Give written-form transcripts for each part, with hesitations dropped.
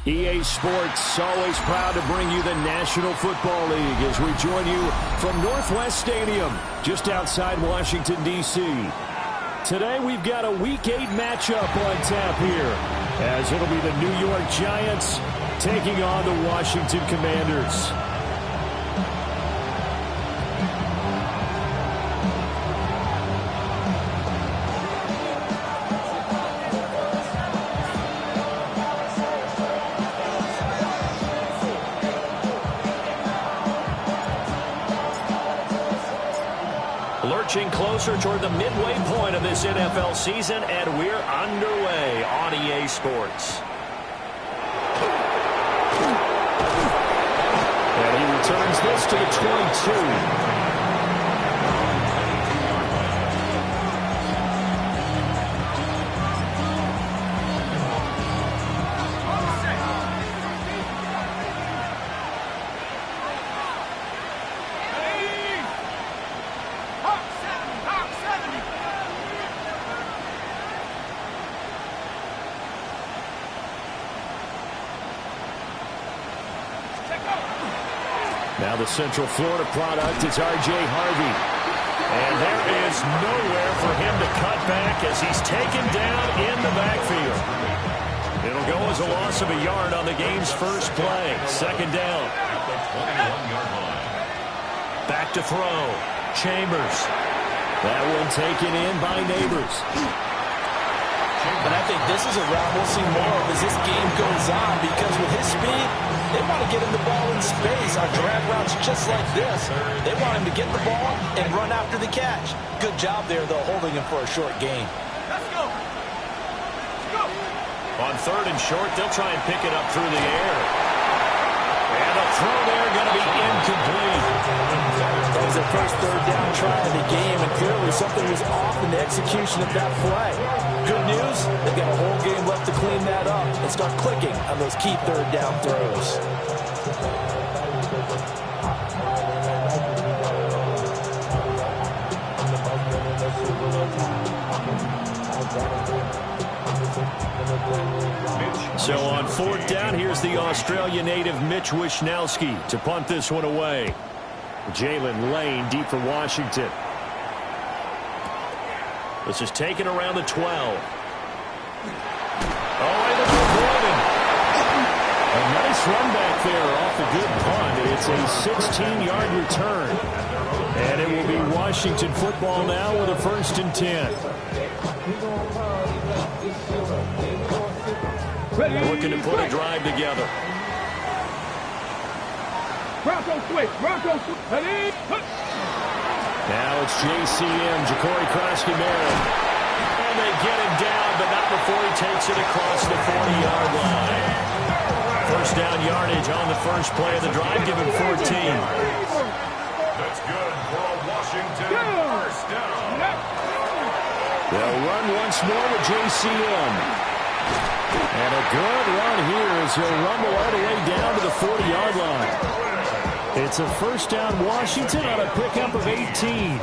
EA Sports, always proud to bring you the National Football League as we join you from Northwest Stadium, just outside Washington, D.C. Today we've got a Week 8 matchup on tap here, as it'll be the New York Giants taking on the Washington Commanders. Lurching closer toward the midway point of this NFL season, and we're underway on EA Sports. And he returns this to the 22. Now the Central Florida product is R.J. Harvey. And there is nowhere for him to cut back as he's taken down in the backfield. It'll go as a loss of a yard on the game's first play. Second down. Back to throw. Chambers. That one taken in by Neighbors. And I think this is a route we'll see more of as this game goes on, because with his speed, they want to get him the ball in space on drag routes just like this. They want him to get the ball and run after the catch. Good job there, though, holding him for a short gain. Let's go. Let's go. On third and short, they'll try and pick it up through the air. And a throw there going to be incomplete. That was their first third down try of the game, and clearly something was off in the execution of that play. Good news, they've got a whole game left to clean that up and start clicking on those key third down throws. So on fourth down, here's the Australia native Mitch Wishnowsky to punt this one away. Jalen Lane deep for Washington. This is taken around the 12. Oh, able to avoid him. A nice run back there off a good punt. It's a 16-yard return. And it will be Washington football now with a 1st and 10. Looking to put a drive together. Bronco switch. Bronco switch. Now it's JCM, Ja'Cory Krosky-Merritt. And they get him down, but not before he takes it across the 40-yard line. First down yardage on the first play of the drive, give him 14. That's good for a Washington first down. They'll run once more with JCM. And a good run here as he'll rumble all the way down to the 40-yard line. It's a first down Washington on a pickup of 18.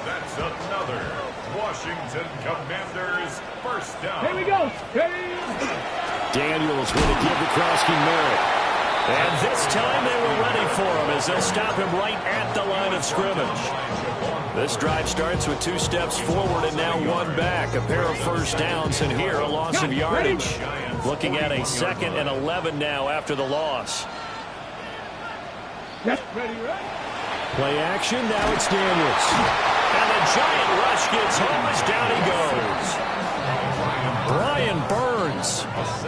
That's another Washington Commanders first down. Here we go. Daniels going to give to Krosky-Merritt. And this time they were ready for him as they'll stop him right at the line of scrimmage. This drive starts with 2 steps forward and now 1 back. A pair of first downs, and here a loss of yardage. Looking at a 2nd and 11 now after the loss. Ready, ready. Play action, now it's Daniels. And the giant rush gets home as down he goes. Brian Burns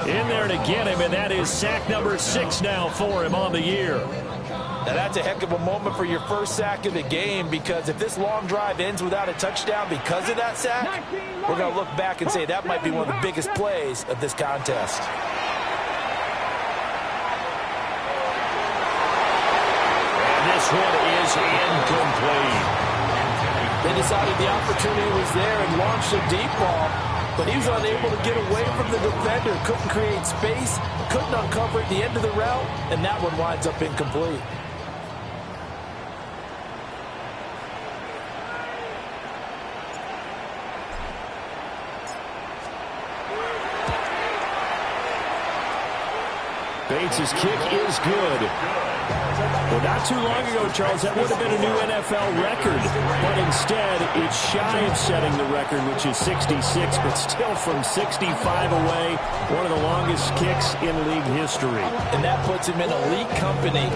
in there to get him, and that is sack number 6 now for him on the year. Now that's a heck of a moment for your first sack of the game, because if this long drive ends without a touchdown because of that sack, we're going to look back and say that might be one of the biggest plays of this contest. This one is incomplete. They decided the opportunity was there and launched a deep ball, but he was unable to get away from the defender, couldn't create space, couldn't uncover at the end of the route, and that one winds up incomplete. Bates' kick is good. Well, not too long ago, Charles, that would have been a new NFL record. But instead, it's shy of setting the record, which is 66, but still from 65 away, one of the longest kicks in league history. And that puts him in elite company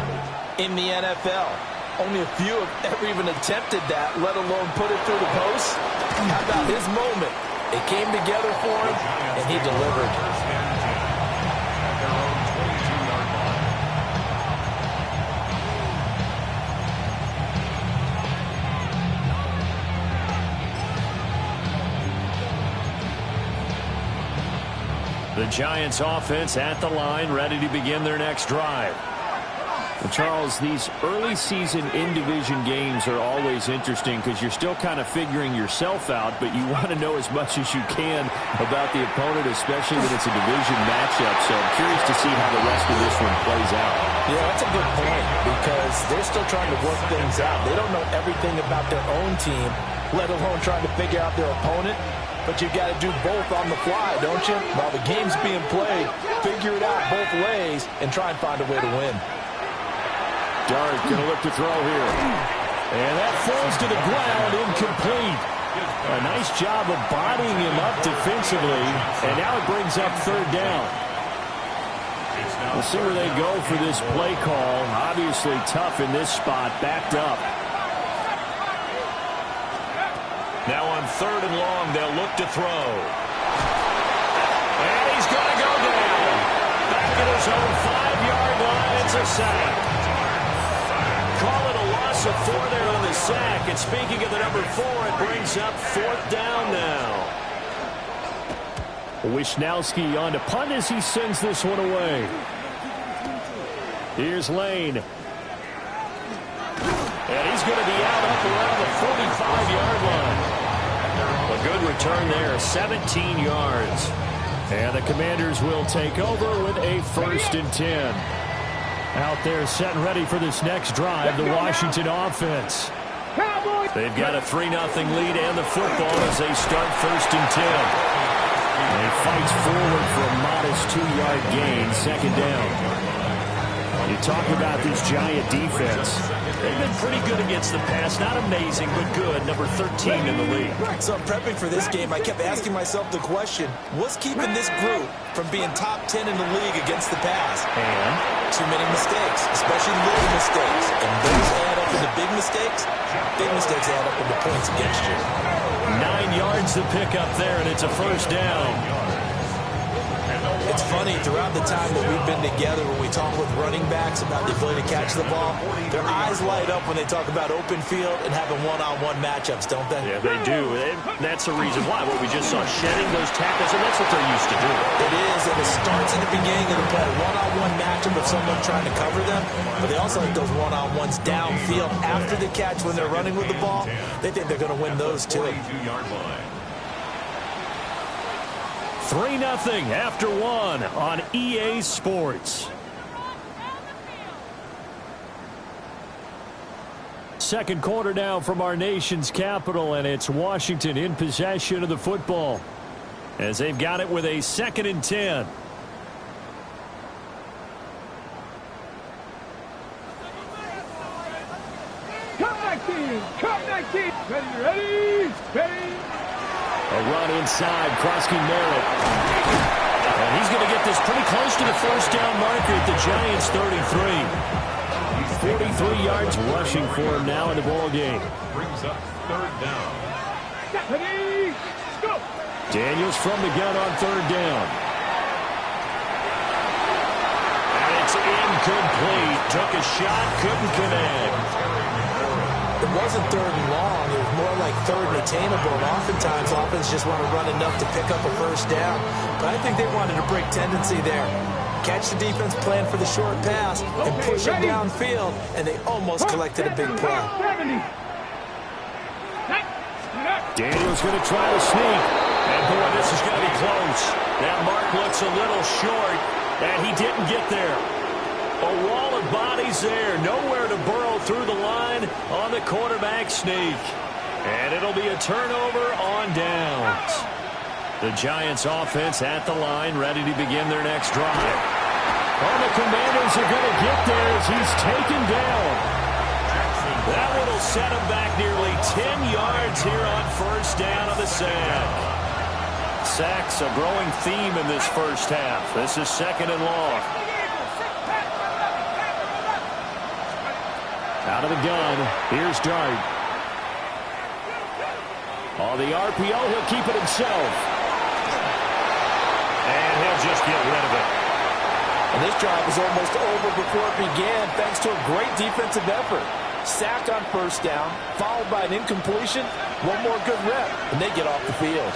in the NFL. Only a few have ever even attempted that, let alone put it through the post. How about his moment? It came together for him, and he delivered. The Giants offense at the line, ready to begin their next drive. Well, Charles, these early season in-division games are always interesting because you're still kind of figuring yourself out, but you want to know as much as you can about the opponent, especially when it's a division matchup. So I'm curious to see how the rest of this one plays out. Yeah, that's a good point because they're still trying to work things out. They don't know everything about their own team, let alone trying to figure out their opponent. But you've got to do both on the fly, don't you? While the game's being played, figure it out both ways and try and find a way to win. Dart going to look to throw here. And that falls to the ground, incomplete. A nice job of bodying him up defensively. And now it brings up third down. We'll see where they go for this play call. Obviously tough in this spot, backed up. Now on third and long, they'll look to throw. And he's going to go down. Back at his own 5-yard line, it's a sack. Call it a loss of 4 there on the sack. And speaking of the number 4, it brings up fourth down now. Wisnowski on to punt as he sends this one away. Here's Lane. And he's going to be out up around the 45-yard line. A good return there, 17 yards. And the Commanders will take over with a 1st and 10. Out there set and ready for this next drive, the Washington offense. They've got a 3-0 lead and the football as they start 1st and 10. And he fights forward for a modest 2-yard gain, 2nd down. You talk about this Giant defense. They've been pretty good against the pass. Not amazing, but good. Number 13 in the league. So prepping for this game, I kept asking myself the question, what's keeping this group from being top 10 in the league against the pass? And? Too many mistakes, especially little mistakes. And those add up into big mistakes. Big mistakes add up into points against you. 9 yards to pick up there, and it's a 1st down. It's funny, throughout the time that we've been together, when we talk with running backs about the ability to catch the ball, their eyes light up when they talk about open field and having one-on-one matchups, don't they? Yeah, they do. And that's the reason why. What we just saw, shedding those tackles, and that's what they're used to doing. It is, and it starts at the beginning of the play. One-on-one matchup with someone trying to cover them, but they also like those one-on-ones downfield after the catch when they're running with the ball. They think they're going to win those, too. 3-0 after 1 on EA Sports. Second quarter now from our nation's capital, and it's Washington in possession of the football as they've got it with a 2nd and 10. Come 19! Come 19! Ready! A run inside, Krosky Merritt. And he's going to get this pretty close to the 1st down marker at the Giants' 33. 43 yards rushing for him now in the ball game. Brings up 3rd down. Ready! Go! Daniels from the gun on 3rd down. And it's incomplete. Took a shot, couldn't connect. It wasn't 3rd and long. It was more like 3rd and attainable. And oftentimes, offense just want to run enough to pick up a 1st down. But I think they wanted a break tendency there. Catch the defense, plan for the short pass, and push it downfield. And they almost collected a big play. Daniels going to try to sneak. And boy, this is going to be close. That mark looks a little short, and he didn't get there. A wall of bodies there. Nowhere to burrow through the line on the quarterback sneak. And it'll be a turnover on downs. The Giants offense at the line, ready to begin their next drive. Oh, the Commanders are going to get there as he's taken down. That one will set him back nearly 10 yards here on first down on the sack. Sacks a growing theme in this first half. This is second and long. Out of the gun, here's Dart. On the RPO, he'll keep it himself. And he'll just get rid of it. And this drive was almost over before it began, thanks to a great defensive effort. Sacked on first down, followed by an incompletion. One more good rep, and they get off the field.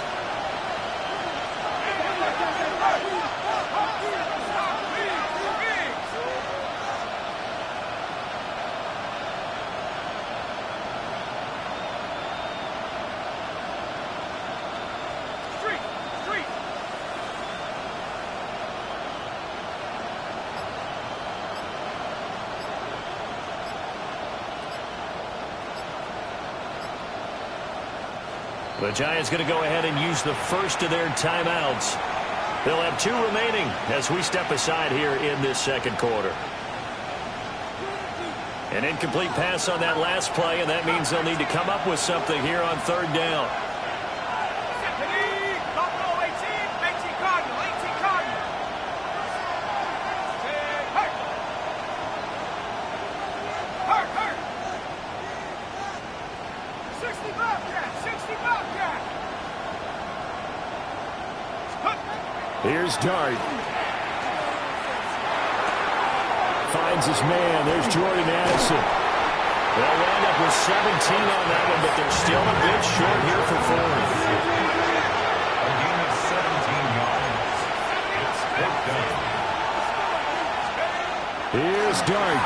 The Giants going to go ahead and use the first of their timeouts. They'll have 2 remaining as we step aside here in this second quarter. An incomplete pass on that last play, and that means they'll need to come up with something here on third down. Here's Dart. Finds his man. There's Jordan Addison. They'll wind up with 17 on that one, but they're still a bit short here for fourth. A gain of 17 yards. It's fourth down. Here's Dart.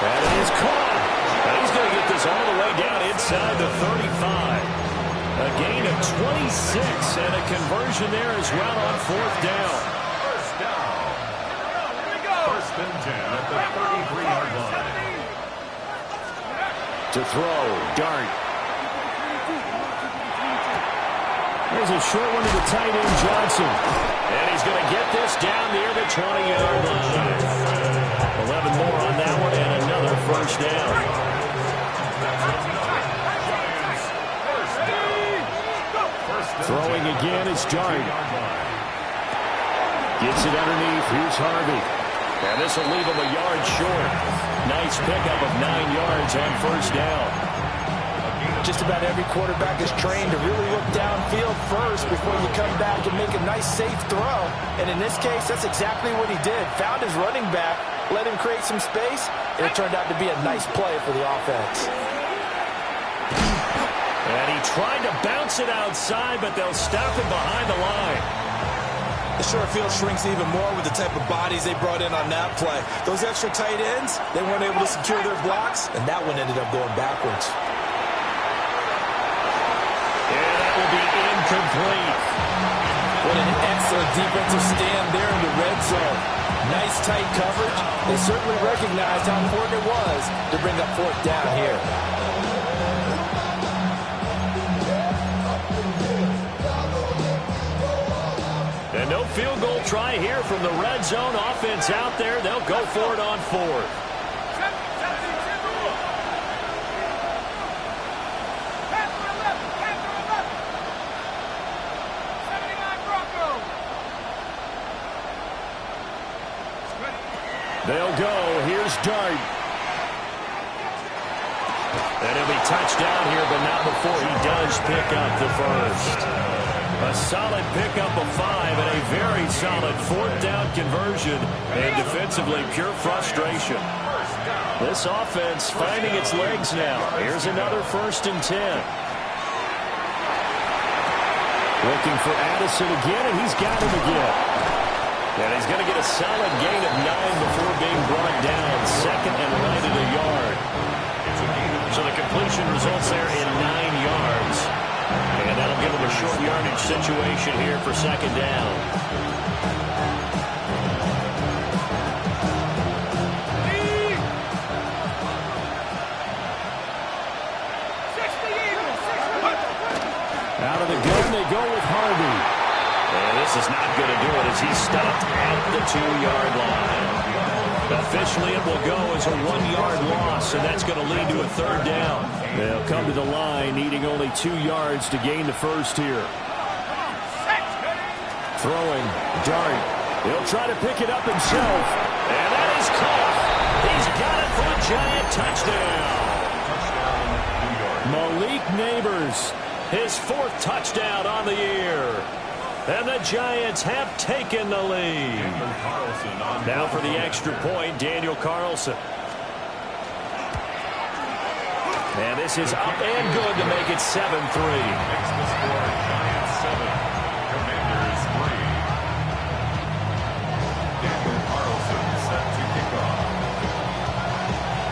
And it is caught. And he's going to get this all the way down inside the 35. A gain of 26 and a conversion there as well on fourth down. First down. First and 10 at the 33-yard line. To throw, Dart. There's a short one to the tight end, Johnson. And he's going to get this down near the 20-yard line. 11 more on that one and another first down. Throwing again is Dart. Gets it underneath. Here's Harvey. And this will leave him a yard short. Nice pickup of 9 yards on first down. Just about every quarterback is trained to really look downfield first before you come back and make a nice, safe throw. And in this case, that's exactly what he did. Found his running back, let him create some space, and it turned out to be a nice play for the offense. And he tried to bounce it outside, but they'll stop him behind the line. The short field shrinks even more with the type of bodies they brought in on that play. Those extra tight ends, they weren't able to secure their blocks, and that one ended up going backwards. And that will be incomplete. What an excellent defensive stand there in the red zone. Nice tight coverage. They certainly recognized how important it was to bring up fourth down here. And no field goal try here from the red zone. Offense out there. They'll go for it on fourth. They'll go. Here's Dart. And he'll be touched down here, but not before he does pick up the first. A solid pickup of 5 and a very solid fourth down conversion. And defensively, pure frustration. This offense finding its legs now. Here's another 1st and 10. Looking for Addison again, and he's got him again. And he's going to get a solid gain of 9 before being brought down. Second and right at a yard. So the completion results there in 9 yards. And that'll give him a short yardage situation here for second down. Out of the gun, they go with Harvey. And this this is not going to do it as he's stopped at the 2-yard line. Officially, it will go as a 1-yard loss, and that's going to lead to a 3rd down. They'll come to the line needing only 2 yards to gain the first here. Throwing, Dart. He'll try to pick it up himself, and that is caught. He's got it for a Giant touchdown. Malik Neighbors, his 4th touchdown on the year. And the Giants have taken the lead. Now for the extra point, Daniel Carlson. And this is up and good to make it 7-3. Makes the score Giants 7, Commanders 3. Daniel Carlson set to kick off.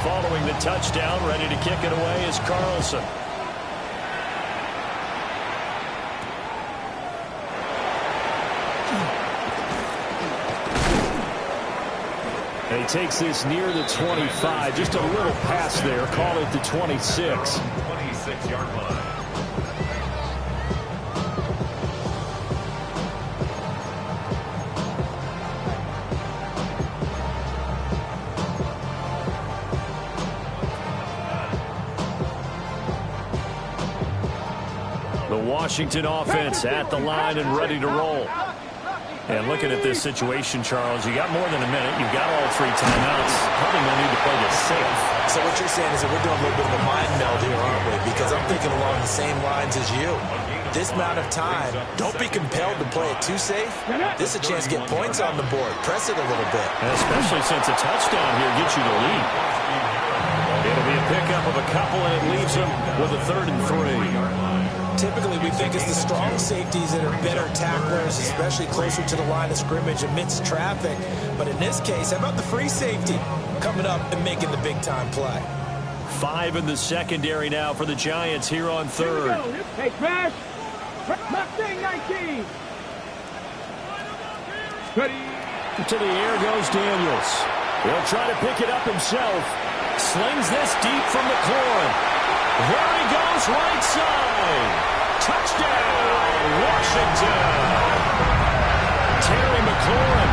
Following the touchdown, ready to kick it away is Carlson. He takes this near the 25. Just a little pass there. Call it the 26. 26-yard line. The Washington offense at the line and ready to roll. And looking at this situation, Charles, you got more than a minute. You've got all 3 timeouts. Probably no need to play this safe. So what you're saying is that we're doing a little bit of a mind meld here, aren't we? Because I'm thinking along the same lines as you. This amount of time, don't be compelled to play it too safe. This is a chance to get points on the board. Press it a little bit. And especially since a touchdown here gets you the lead. It'll be a pickup of a couple, and it leaves them with a 3rd and 3. Typically, we think it's the strong safeties that are better tacklers, especially closer to the line of scrimmage amidst traffic. But in this case, how about the free safety coming up and making the big-time play? 5 in the secondary now for the Giants here on 3rd. Hey, Smash. Mustang 19. Ready. To the air goes Daniels. He'll try to pick it up himself. Slings this deep from McLaurin. There he goes, right side. Touchdown, Washington. Terry McLaurin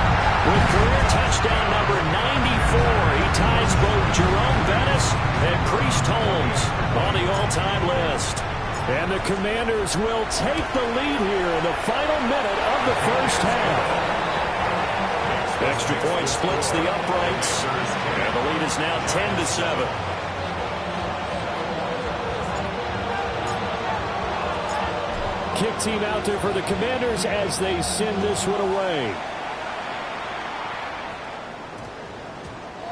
with career touchdown number 94. He ties both Jerome Bettis and Priest Holmes on the all-time list. And the Commanders will take the lead here in the final minute of the first half. Extra point splits the uprights, and the lead is now 10-7. Kick team out there for the Commanders as they send this one away.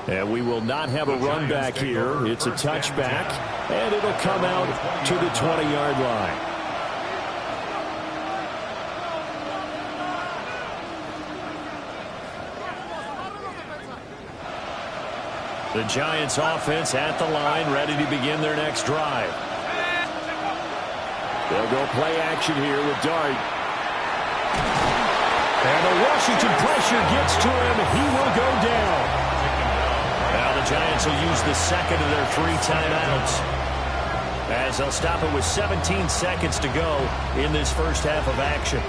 And we will not have a run back here. It's a touchback, and it'll come out to the 20-yard line. The Giants offense at the line, ready to begin their next drive. They'll go play action here with Dart. And the Washington pressure gets to him. He will go down. Now the Giants will use the second of their 3 timeouts, as they'll stop it with 17 seconds to go in this first half of action.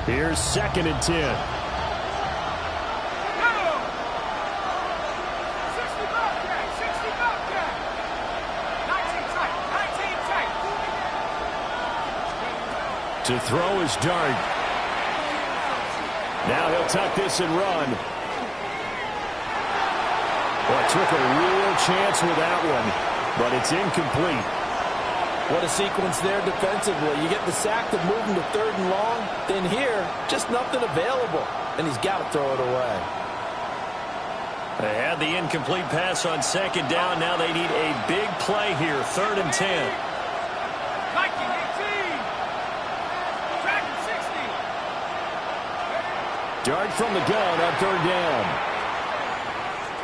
Here's 2nd and 10. To throw is Dart. Now he'll tuck this and run. Well, took a real chance with that one, but it's incomplete. What a sequence there defensively. You get the sack to move him to 3rd and long. Then here, just nothing available. And he's got to throw it away. They had the incomplete pass on 2nd down. Now they need a big play here. 3rd and 10. Dart from the gun on 3rd down.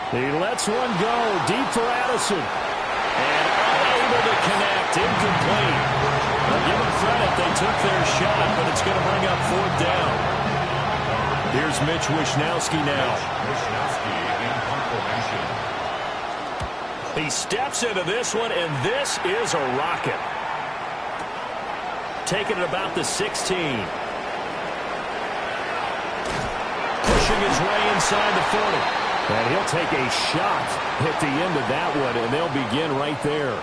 He lets one go deep for Addison. And unable to connect. Incomplete. I'll give them credit. They took their shot, but it's going to bring up 4th down. Here's Mitch Wishnowsky now. Wishnowsky in punt formation. He steps into this one, and this is a rocket. Taking it about the 16. Pushing his way inside the 40. And he'll take a shot at the end of that one, and they'll begin right there.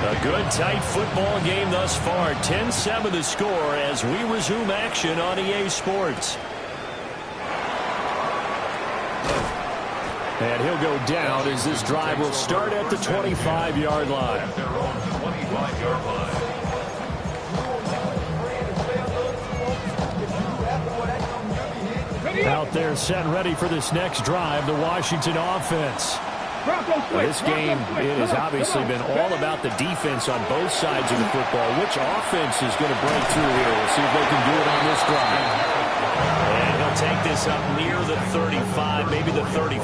A good, tight football game thus far. 10-7 the score as we resume action on EA Sports. And he'll go down as this drive will start at the 25-yard line. At their own 25-yard line. Out there set and ready for this next drive, the Washington offense. This game, it has obviously been all about the defense on both sides of the football. Which offense is going to break through here? We'll see if they can do it on this drive. And he'll take this up near the 35, maybe the 34.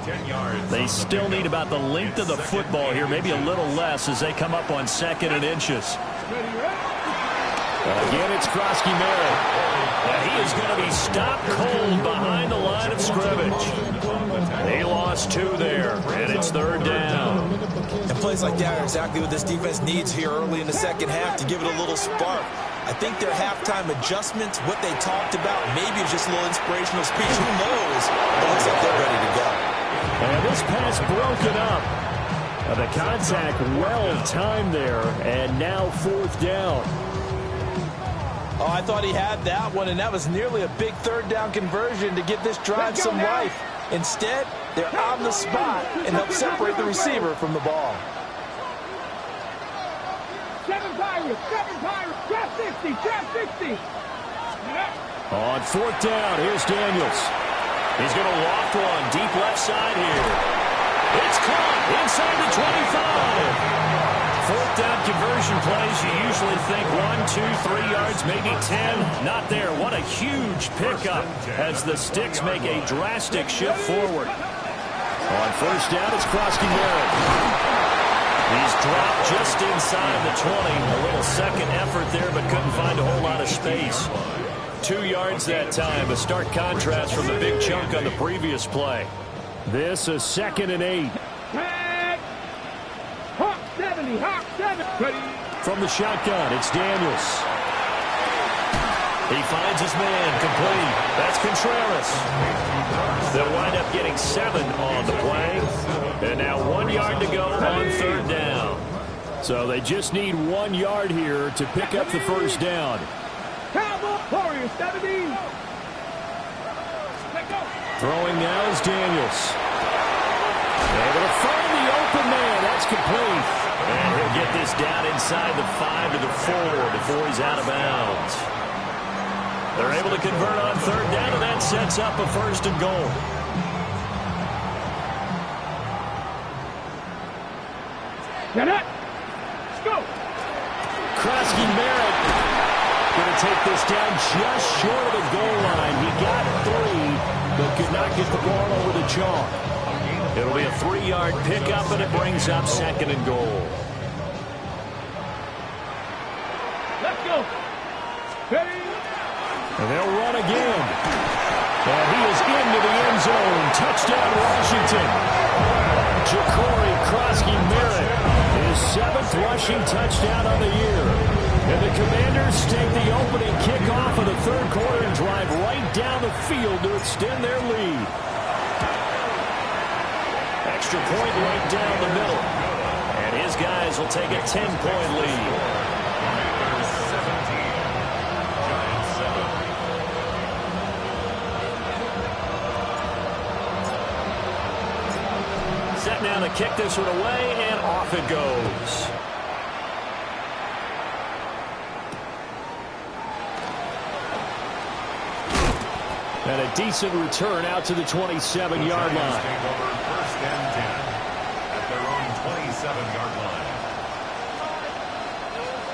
10 yards. They still need about the length of the football here, maybe a little less as they come up on 2nd and inches. Again, it's Krosky Merritt. And he is going to be stopped cold behind the line of scrimmage. They lost 2 there, and it's 3rd down. And plays like that are exactly what this defense needs here early in the second half to give it a little spark. I think their halftime adjustment, what they talked about, maybe it's just a little inspirational speech. Who knows? It looks like they're ready to go. And this pass broken up. The contact well-timed there, and now 4th down. Oh, I thought he had that one, and that was nearly a big 3rd down conversion to give this drive some life. Instead, they're on the spot and help separate the receiver from the ball. 7 Pirates, trap 60. On 4th down, here's Daniels. He's going to loft one deep left side here. It's caught inside the 25. 4th down conversion plays, you usually think 1, 2, 3 yards, maybe 10. Not there. What a huge pickup as the Sticks make a drastic shift forward. On 1st down, it's Krosky Merritt. He's dropped just inside the 20. A little second effort there, but couldn't find a whole lot of space. 2 yards that time. A stark contrast from the big chunk on the previous play. This is 2nd and 8. Hawk 7. Ready. From the shotgun, it's Daniels. He finds his man complete. That's Contreras. They'll wind up getting 7 on the play. And now 1 yard to go on 3rd down. So they just need 1 yard here to pick up the 1st down. Cowboy Warriors 17. Throwing now is Daniels. Able to find the open man. That's complete. And he'll get this down inside the 5 to the 4 before he's out of bounds. They're able to convert on 3rd down, and that sets up a 1st and goal. Get it. Let's go. Krosky Merritt going to take this down just short of the goal line. He got 3, but could not get the ball over the chalk. It'll be a 3-yard pickup, and it brings up 2nd and goal. Let's go. Ready. And they'll run again. And he is into the end zone. Touchdown, Washington. Ja'Cory Krosky Merritt, his 7th rushing touchdown on the year. And the Commanders take the opening kickoff of the 3rd quarter and drive right down the field to extend their lead. Extra point right down the middle. And his guys will take a 10-point lead. Set now to kick this one away, and off it goes. And a decent return out to the 27-yard line. Take over 1st and 10 at their own 27-yard line.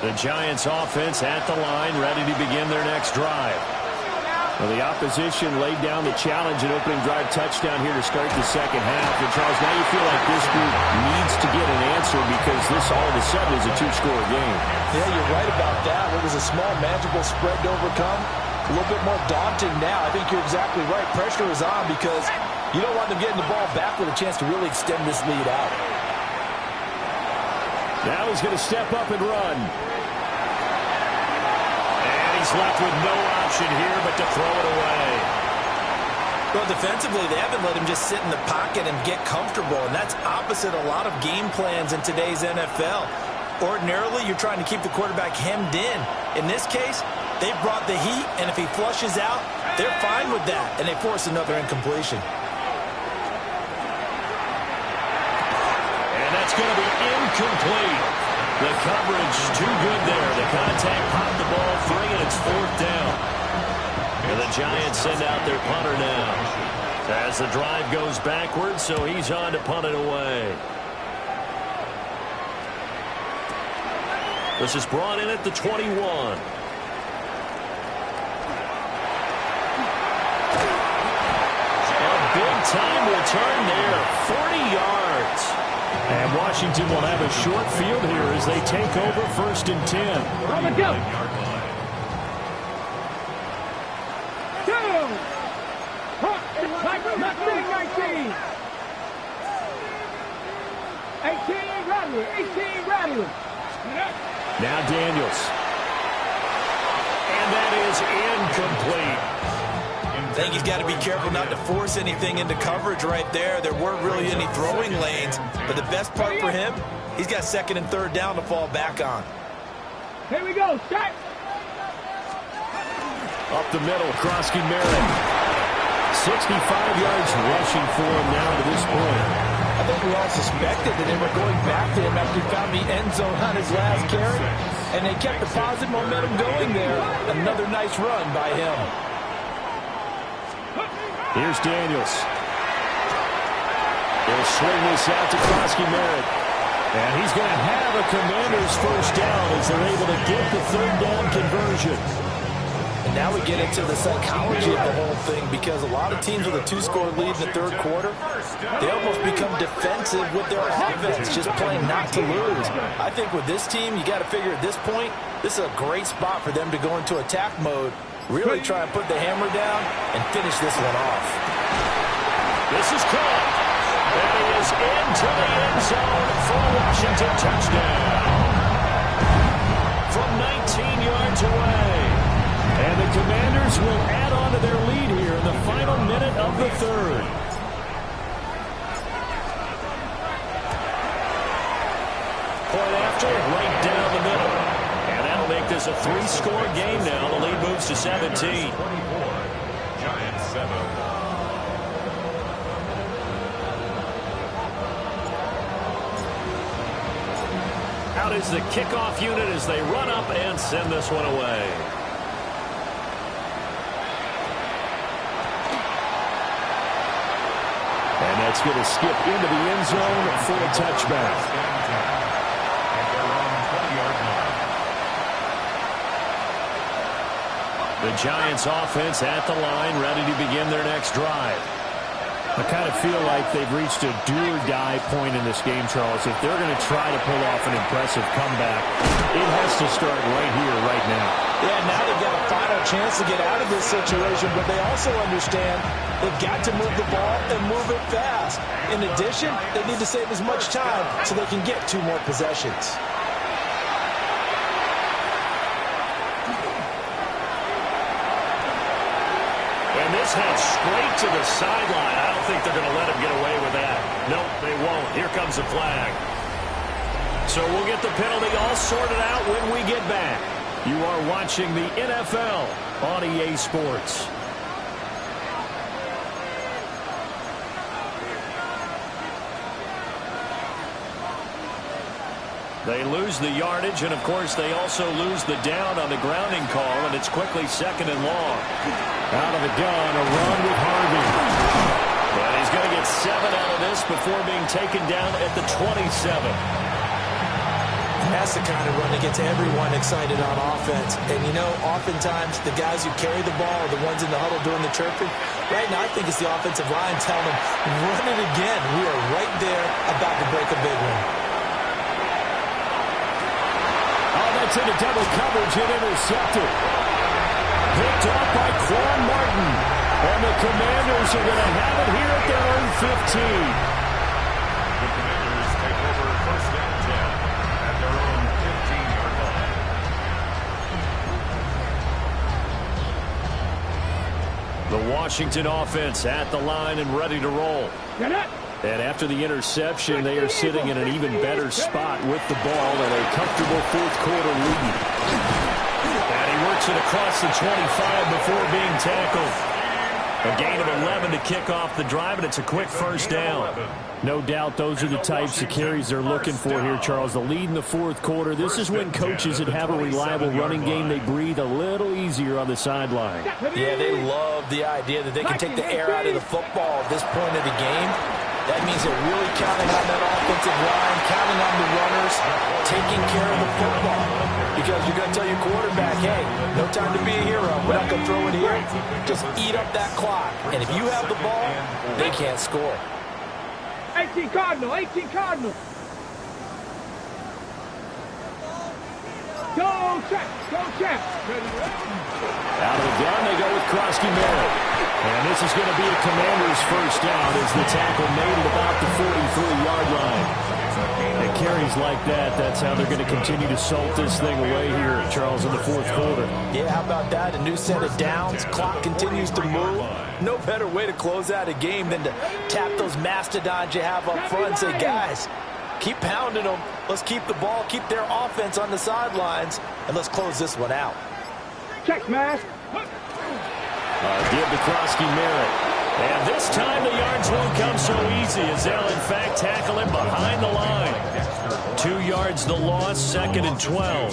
The Giants offense at the line, ready to begin their next drive. Well, the opposition laid down the challenge and opening drive touchdown here to start the second half. And, Charles, now you feel like this group needs to get an answer because this all of a sudden is a two-score game. Yeah, you're right about that. What was a small, manageable spread to overcome, a little bit more daunting now. I think you're exactly right. Pressure is on because you don't want them getting the ball back with a chance to really extend this lead out. Now he's going to step up and run. And he's left with no option here but to throw it away. Well, defensively, they haven't let him just sit in the pocket and get comfortable, and that's opposite a lot of game plans in today's NFL. Ordinarily, you're trying to keep the quarterback hemmed in. In this case, they brought the heat, and if he flushes out, they're fine with that, and they force another incompletion. And that's going to be incomplete. The coverage too good there. The contact popped the ball free, and it's fourth down. And the Giants send out their punter now. As the drive goes backwards, so he's on to punt it away. This is brought in at the 21. A big-time return there, 40 yards. And Washington will have a short field here as they take over 1st and 10. On the go. 19. 18 Rattler. 18 Rattler. Now Daniels. And that is incomplete. I think he's got to be careful not to force anything into coverage right there. There weren't really any throwing lanes, but the best part for him, he's got 2nd and 3rd down to fall back on. Here we go. Start. Up the middle, Krosky Merritt. 65 yards rushing for him now to this point. I think we all suspected that they were going back to him after he found the end zone on his last carry, and they kept the positive momentum going there. Another nice run by him. Here's Daniels. He'll swing this out to Krosky Merritt. And he's going to have a Commanders first down as they're able to get the 3rd down conversion. And now we get into the psychology of the whole thing because a lot of teams with a 2-score lead in the 3rd quarter, they almost become defensive with their offense, just playing not to lose. I think with this team, you got to figure at this point, this is a great spot for them to go into attack mode, really try and put the hammer down and finish this one off. This is caught. And he is into the end zone for a Washington touchdown. From 19 yards away. And the Commanders will add on to their lead here in the final minute of the 3rd. Point after, right down the middle. And that'll make this a 3-score game now. The lead moves to 17. 24, Giants 7. Out is the kickoff unit as they run up and send this one away. And that's going to skip into the end zone for a touchback. The Giants offense at the line, ready to begin their next drive. I kind of feel like they've reached a do-or-die point in this game, Charles. If they're going to try to pull off an impressive comeback, it has to start right here, right now. Yeah, now they've got a final chance to get out of this situation, but they also understand they've got to move the ball and move it fast. In addition, they need to save as much time so they can get 2 more possessions. And this heads straight to the sideline. I don't think they're going to let him get away with that. Nope, they won't. Here comes the flag. So we'll get the penalty all sorted out when we get back. You are watching the NFL on EA Sports. They lose the yardage, and, of course, they also lose the down on the grounding call, and it's quickly 2nd and long. Out of the gun, a run with Harvey. And he's going to get 7 out of this before being taken down at the 27. That's the kind of run that gets everyone excited on offense. And, you know, oftentimes the guys who carry the ball are the ones in the huddle doing the chirping. Right now, I think it's the offensive line telling them, run it again. We are right there about to break a big one. Oh, that's into double coverage and intercepted. Picked off by Quan Martin. And the Commanders are going to have it here at their own 15. The Commanders take over first and 10 at their own 15-yard line. The Washington offense at the line and ready to roll. Get up. And after the interception, they are sitting in an even better spot with the ball and a comfortable fourth-quarter lead. And he works it across the 25 before being tackled. A gain of 11 to kick off the drive, and it's a quick first down. No doubt those are the types of carries they're looking for here, Charles. The lead in the fourth quarter. This is when coaches that have a reliable running game, they breathe a little easier on the sideline. Yeah, they love the idea that they can take the air out of the football at this point of the game. That means they're really counting on that offensive line, counting on the runners, taking care of the football. Because you're going to tell your quarterback, hey, no time to be a hero. We're not going to throw it here. Just eat up that clock. And if you have the ball, they can't score. 18 Cardinal, 18 Cardinal. Go, check, go, check. Out of the gun, they go with Krosky Merritt. And this is going to be a Commander's first down as the tackle made at about the 43-yard line. And carries like that, that's how they're going to continue to salt this thing away here, Charles, in the fourth quarter. Yeah, how about that? A new set of downs. Clock continues to move. No better way to close out a game than to tap those mastodons you have up front and say, guys, keep pounding them. Let's keep the ball, keep their offense on the sidelines, and let's close this one out. Check, Mask. Give to Krosky Merritt. And this time the yards won't come so easy as they'll, in fact, tackle him behind the line. 2 yards the loss, 2nd and 12.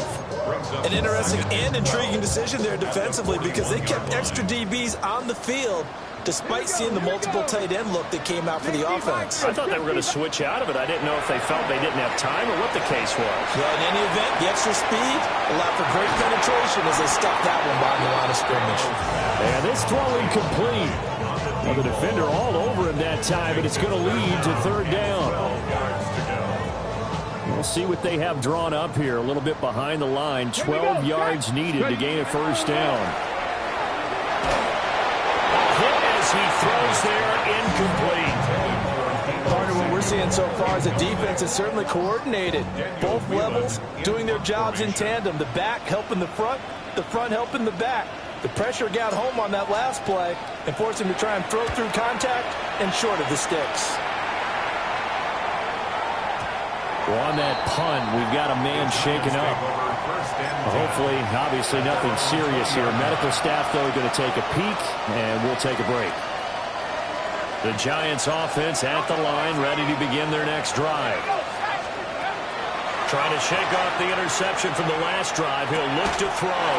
An interesting and intriguing decision there defensively because they kept extra DBs on the field despite seeing the multiple tight end look that came out for the offense. I thought they were going to switch out of it. I didn't know if they felt they didn't have time or what the case was. Well, in any event, the extra speed allowed for great penetration as they stuffed that one behind the line of scrimmage. And this throw incomplete. Well, the defender all over him that time, but it's going to lead to third down. We'll see what they have drawn up here. A little bit behind the line. 12 yards needed to gain a first down. Hit as he throws there, incomplete. Partner, what we're seeing so far is the defense is certainly coordinated. Both levels doing their jobs in tandem. The back helping the front helping the back. The pressure got home on that last play and forced him to try and throw through contact and short of the sticks. Well, on that punt, we've got a man shaken up. Hopefully, obviously, nothing serious here. Medical staff, though, going to take a peek, and we'll take a break. The Giants offense at the line, ready to begin their next drive. Trying to shake off the interception from the last drive. He'll look to throw.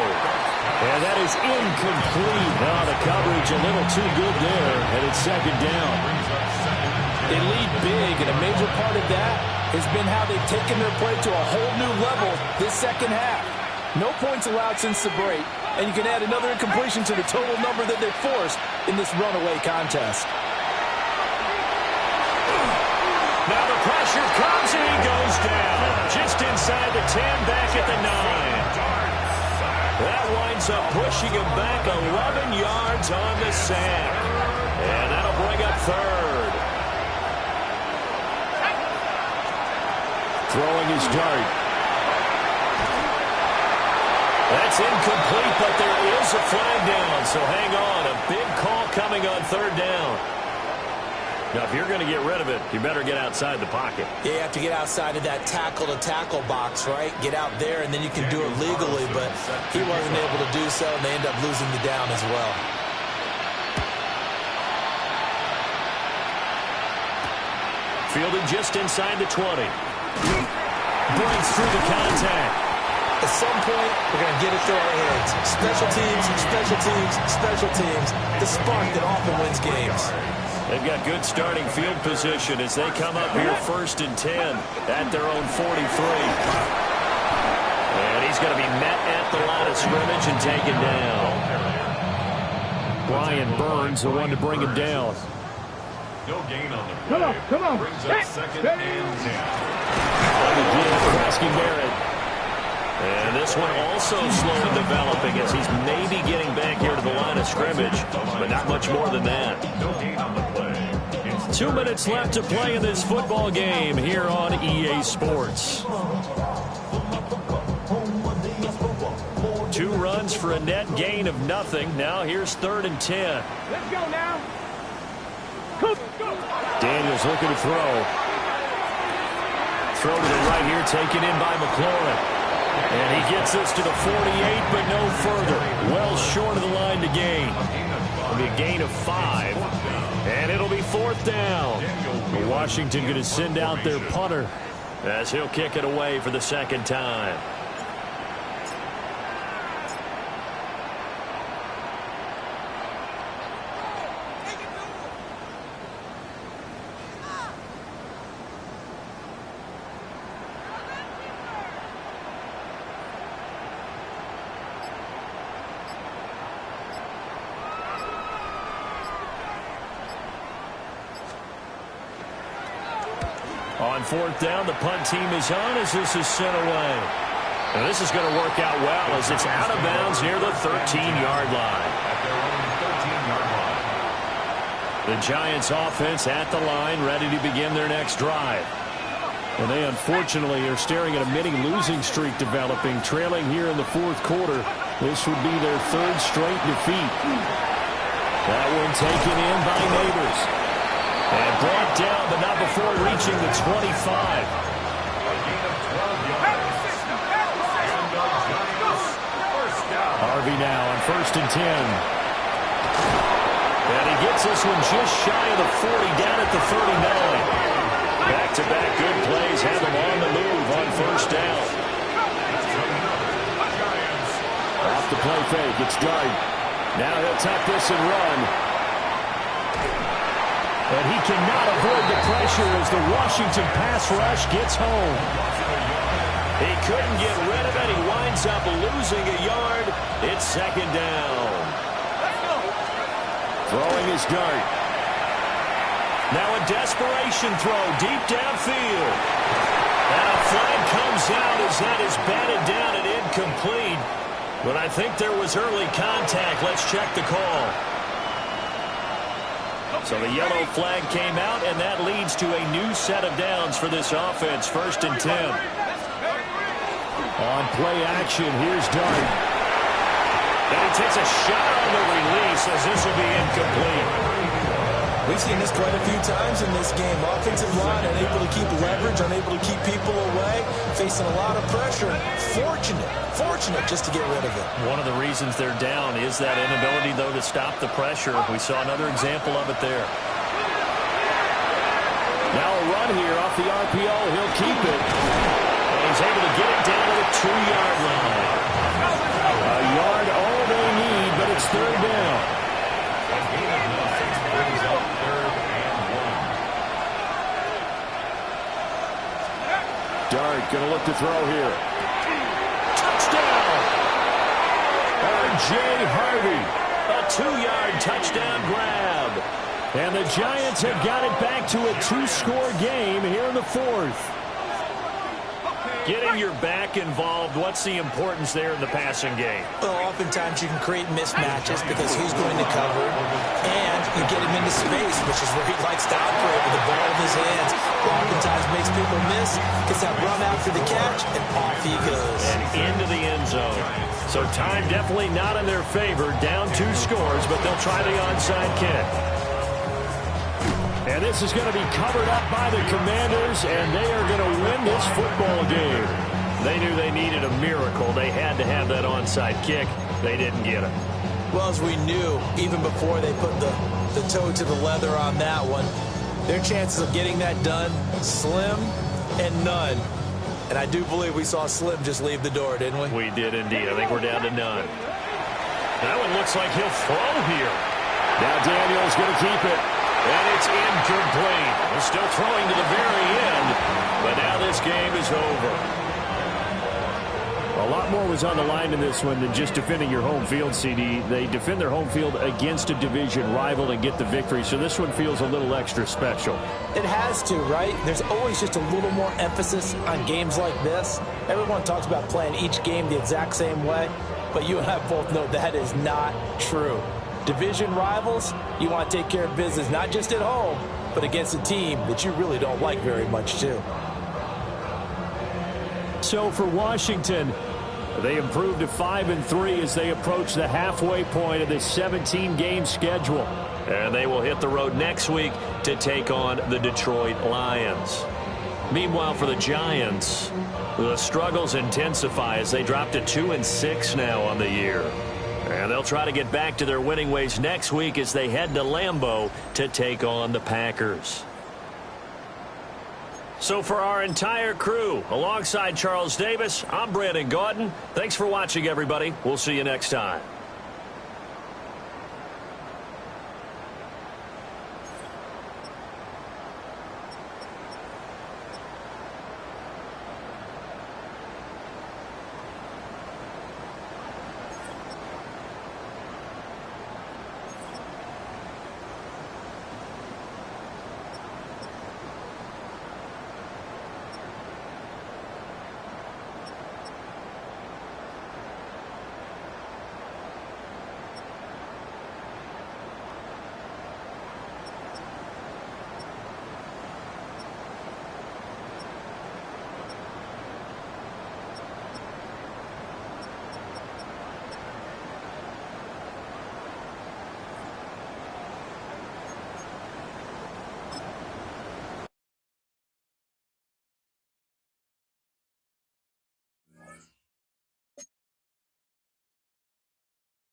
And that is incomplete. Oh, the coverage a little too good there, and it's second down. They lead big, and a major part of that has been how they've taken their play to a whole new level this second half. No points allowed since the break, and you can add another incompletion to the total number that they forced in this runaway contest. Now the pressure comes, and he goes down. Just inside the 10, back at the 9. That winds up pushing him back 11 yards on the sack. And that'll bring up third. Throwing his dart. That's incomplete, but there is a flag down, so hang on. A big call coming on third down. Now, if you're going to get rid of it, you better get outside the pocket. Yeah, you have to get outside of that tackle-to-tackle box, right? Get out there, and then you can do it legally, but he wasn't able to do so, and they end up losing the down as well. Fielded just inside the 20. Breaks through the contact. At some point, we're going to get it through our heads. Special teams, special teams, special teams. The spark that often wins games. They've got good starting field position as they come up here 1st and 10 at their own 43. he's going to be met at the line of scrimmage and taken down. Brian Burns, the one to bring him down. No gain on the play. Come on. Brings up second and 10. Again, Presky Barrett. And this one also slow in developing as he's maybe getting back here to the line of scrimmage, but not much more than that. No gain on the play. 2 minutes left to play in this football game here on EA Sports. 2 runs for a net gain of nothing. Now here's 3rd and 10. Let's go now. Daniels looking to throw. Throw to the right here, taken in by McLaurin. And he gets this to the 48, but no further. Well short of the line to gain. It'll be a gain of 5. And it'll be 4th down. Washington going to send out their punter as he'll kick it away for the 2nd time. On 4th down, the punt team is on as this is sent away. And this is going to work out well as it's out of bounds near the 13-yard line. At their own 13-yard line. The Giants offense at the line, ready to begin their next drive. And they unfortunately are staring at a mini losing streak developing, trailing here in the 4th quarter. This would be their 3rd straight defeat. That one taken in by Neighbors. And brought down, but not before reaching the 25. A gain of 12 yards. And the Giants first down. Harvey now on 1st and 10. And he gets this one just shy of the 40, down at the 39. Back-to-back good plays have him on the move on 1st down. Off the play fake, it's Dart. Now he'll tuck this and run. And he cannot avoid the pressure as the Washington pass rush gets home. He couldn't get rid of it. He winds up losing a yard. It's 2nd down. Throwing his Dart. Now a desperation throw deep downfield. And a flag comes out as that is batted down and incomplete. But I think there was early contact. Let's check the call. So the yellow flag came out, and that leads to a new set of downs for this offense. 1st and 10. On play action, here's Dart. And he takes a shot on the release as this will be incomplete. We've seen this quite a few times in this game. Offensive line unable to keep leverage, unable to keep people away, facing a lot of pressure. Fortunate just to get rid of it. One of the reasons they're down is that inability, though, to stop the pressure. We saw another example of it there. Now a run here off the RPO. He'll keep it. And he's able to get it down to the 2-yard line. A yard all they need, but it's 3rd down. A gain of 6 brings up 3rd and 1. Dart going to look to throw here. Touchdown! R.J. Harvey. A 2-yard touchdown grab. And the Giants have got it back to a 2-score game here in the 4th. Getting your back involved, what's the importance there in the passing game? Well, oftentimes you can create mismatches because who's going to cover, and you get him into space, which is where he likes to operate with the ball in his hands. Oftentimes makes people miss, gets that run after the catch, and off he goes. And into the end zone. So time definitely not in their favor. Down 2 scores, but they'll try the onside kick. And this is going to be covered up by the Commanders, and they are going to win this football game. They knew they needed a miracle. They had to have that onside kick. They didn't get it. Well, as we knew, even before they put the toe to the leather on that one, their chances of getting that done, slim and none. And I do believe we saw Slim just leave the door, didn't we? We did indeed. I think we're down to none. That one looks like he'll throw here. Now Daniels going to keep it. And it's incomplete. He's still throwing to the very end. But now this game is over. A lot more was on the line in this one than just defending your home field, CD. They defend their home field against a division rival and get the victory, so this one feels a little extra special. It has to, right? There's always just a little more emphasis on games like this. Everyone talks about playing each game the exact same way, but you and I both know that is not true. Division rivals, you want to take care of business not just at home, but against a team that you really don't like very much too. So for Washington, they improved to 5-3 as they approach the halfway point of this 17-game schedule. And they will hit the road next week to take on the Detroit Lions. Meanwhile, for the Giants, the struggles intensify as they drop to 2-6 now on the year. And they'll try to get back to their winning ways next week as they head to Lambeau to take on the Packers. So for our entire crew, alongside Charles Davis, I'm Brandon Gaudin. Thanks for watching, everybody. We'll see you next time.